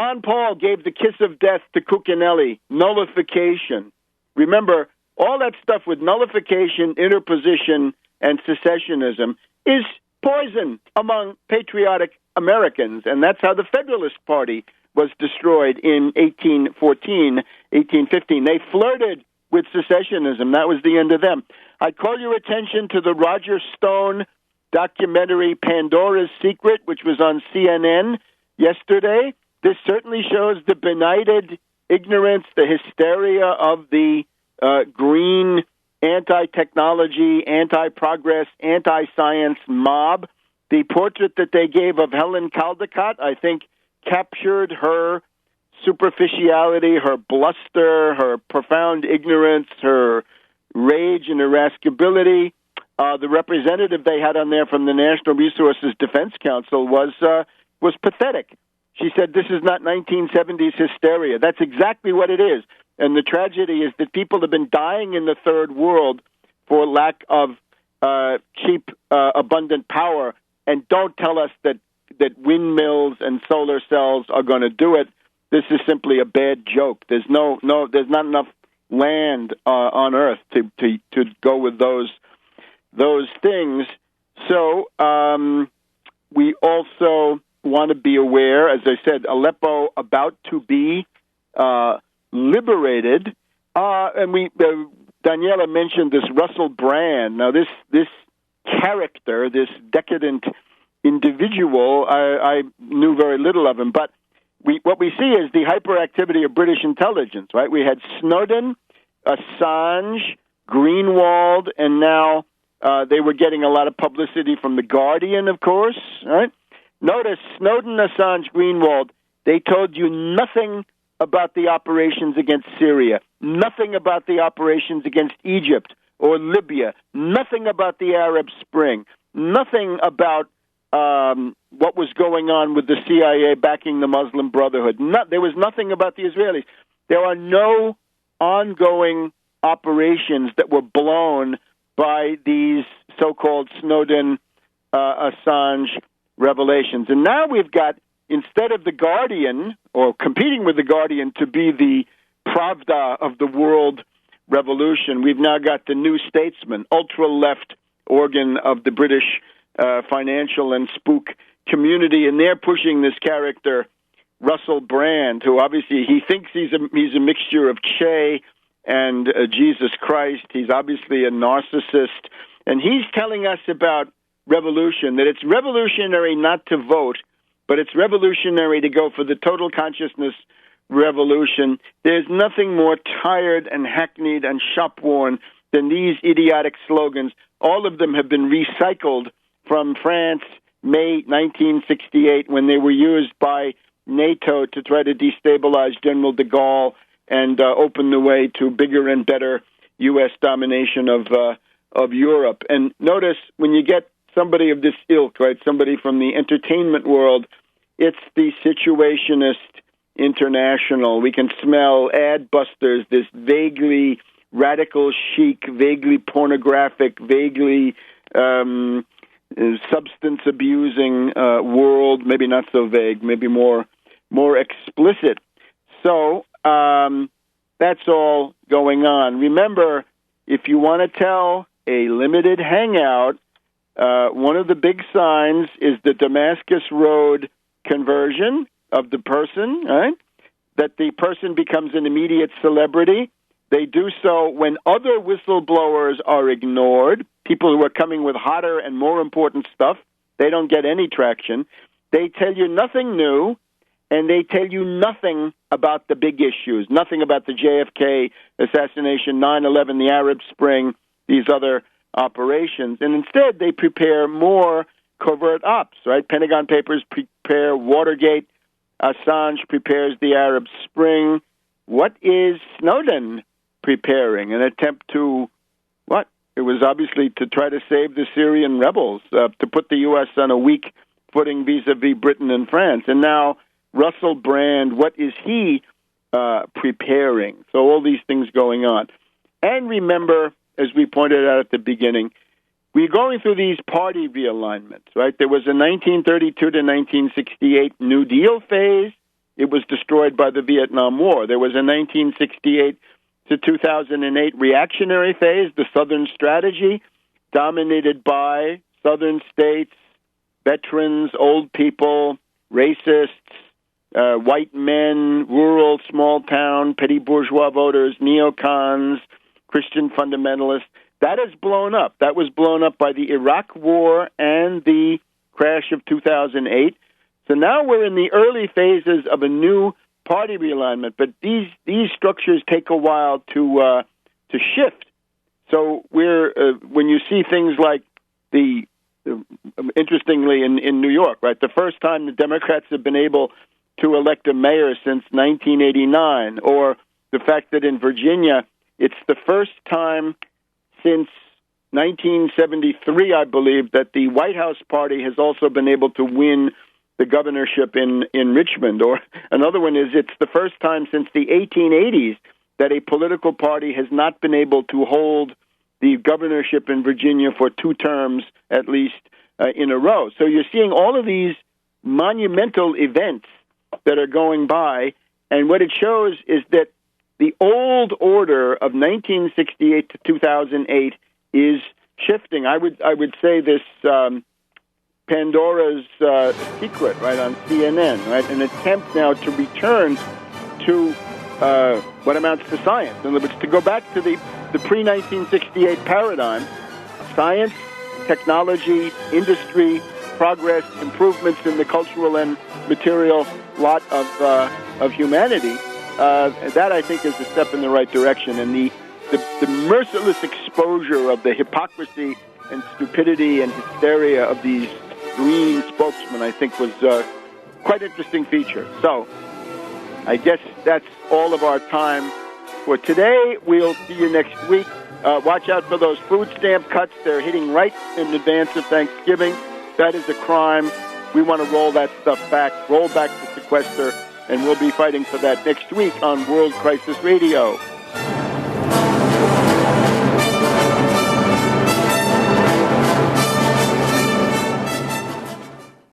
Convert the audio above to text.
Ron Paul gave the kiss of death to Cuccinelli, nullification. Remember, all that stuff with nullification, interposition, and secessionism is poison among patriotic Americans, and that's how the Federalist Party was destroyed in 1814, 1815. They flirted with secessionism. That was the end of them. I call your attention to the Roger Stone documentary Pandora's Secret, which was on CNN yesterday. This certainly shows the benighted ignorance, the hysteria of the green, anti-technology, anti-progress, anti-science mob. The portrait that they gave of Helen Caldecott, I think, captured her superficiality, her bluster, her profound ignorance, her rage and irascibility. The representative they had on there from the National Resources Defense Council was pathetic. She said, this is not 1970s hysteria. That's exactly what it is. And the tragedy is that people have been dying in the third world for lack of cheap, abundant power. And don't tell us that windmills and solar cells are going to do it. This is simply a bad joke. There's there's not enough land on Earth to go with those things. So we also want to be aware, as I said, Aleppo about to be liberated, and Daniela mentioned this Russell Brand. Now, this character, this decadent individual, I knew very little of him, but what we see is the hyperactivity of British intelligence, right? We had Snowden, Assange, Greenwald, and now they were getting a lot of publicity from The Guardian, of course, right? Notice Snowden, Assange, Greenwald, they told you nothing about the operations against Syria, nothing about the operations against Egypt or Libya, nothing about the Arab Spring, nothing about what was going on with the CIA backing the Muslim Brotherhood. There was nothing about the Israelis. There are no ongoing operations that were blown by these so-called Snowden, Assange revelations. And now we've got, instead of The Guardian, or competing with The Guardian to be the Pravda of the world revolution, we've now got the New Statesman, ultra-left organ of the British financial and spook community, and they're pushing this character, Russell Brand, who obviously he thinks he's a mixture of Che and Jesus Christ. He's obviously a narcissist, and he's telling us about revolution, that it's revolutionary not to vote, but it's revolutionary to go for the total consciousness revolution. There's nothing more tired and hackneyed and shop-worn than these idiotic slogans. All of them have been recycled from France, May 1968, when they were used by NATO to try to destabilize General de Gaulle and open the way to bigger and better U.S. domination of Europe. And notice, when you get somebody of this ilk, right, somebody from the entertainment world, it's the Situationist International. We can smell ad busters, this vaguely radical chic, vaguely pornographic, vaguely substance abusing world, maybe not so vague, maybe more explicit. So that's all going on. Remember, if you want to tell a limited hangout, one of the big signs is the Damascus Road conversion of the person, right? That the person becomes an immediate celebrity. They do so when other whistleblowers are ignored, people who are coming with hotter and more important stuff. They don't get any traction. They tell you nothing new, and they tell you nothing about the big issues, nothing about the JFK assassination, 9/11, the Arab Spring, these other operations. And instead, they prepare more covert ops, right? Pentagon Papers prepare Watergate. Assange prepares the Arab Spring. What is Snowden preparing? An attempt to, what? It was obviously to try to save the Syrian rebels, to put the U.S. on a weak footing vis-a-vis Britain and France. And now Russell Brand, what is he preparing? So all these things going on. And remember, as we pointed out at the beginning, we're going through these party realignments, right? There was a 1932 to 1968 New Deal phase. it was destroyed by the Vietnam War. There was a 1968 to 2008 reactionary phase, the Southern strategy, dominated by Southern states, veterans, old people, racists, white men, rural, small town, petty bourgeois voters, neocons, Christian fundamentalists. That has blown up. That was blown up by the Iraq War and the crash of 2008. So now we're in the early phases of a new party realignment, but these structures take a while to shift. So when you see things like interestingly in New York, right, the first time the Democrats have been able to elect a mayor since 1989, or the fact that in Virginia it's the first time since 1973, I believe, that the White House party has also been able to win the governorship in Richmond. Or another one is it's the first time since the 1880s that a political party has not been able to hold the governorship in Virginia for 2 terms at least in a row. So you're seeing all of these monumental events that are going by, and what it shows is that the old order of 1968 to 2008 is shifting. I would say this Pandora's Secret, right, on CNN, right, an attempt now to return to what amounts to science. In other words, to go back to the pre-1968 paradigm, science, technology, industry, progress, improvements in the cultural and material lot of humanity. That, I think, is a step in the right direction. And the merciless exposure of the hypocrisy and stupidity and hysteria of these green spokesmen, I think, was quite an interesting feature. So I guess that's all of our time for today. We'll see you next week. Watch out for those food stamp cuts. They're hitting right in advance of Thanksgiving. That is a crime. We want to roll that stuff back, roll back the sequester, and we'll be fighting for that next week on World Crisis Radio.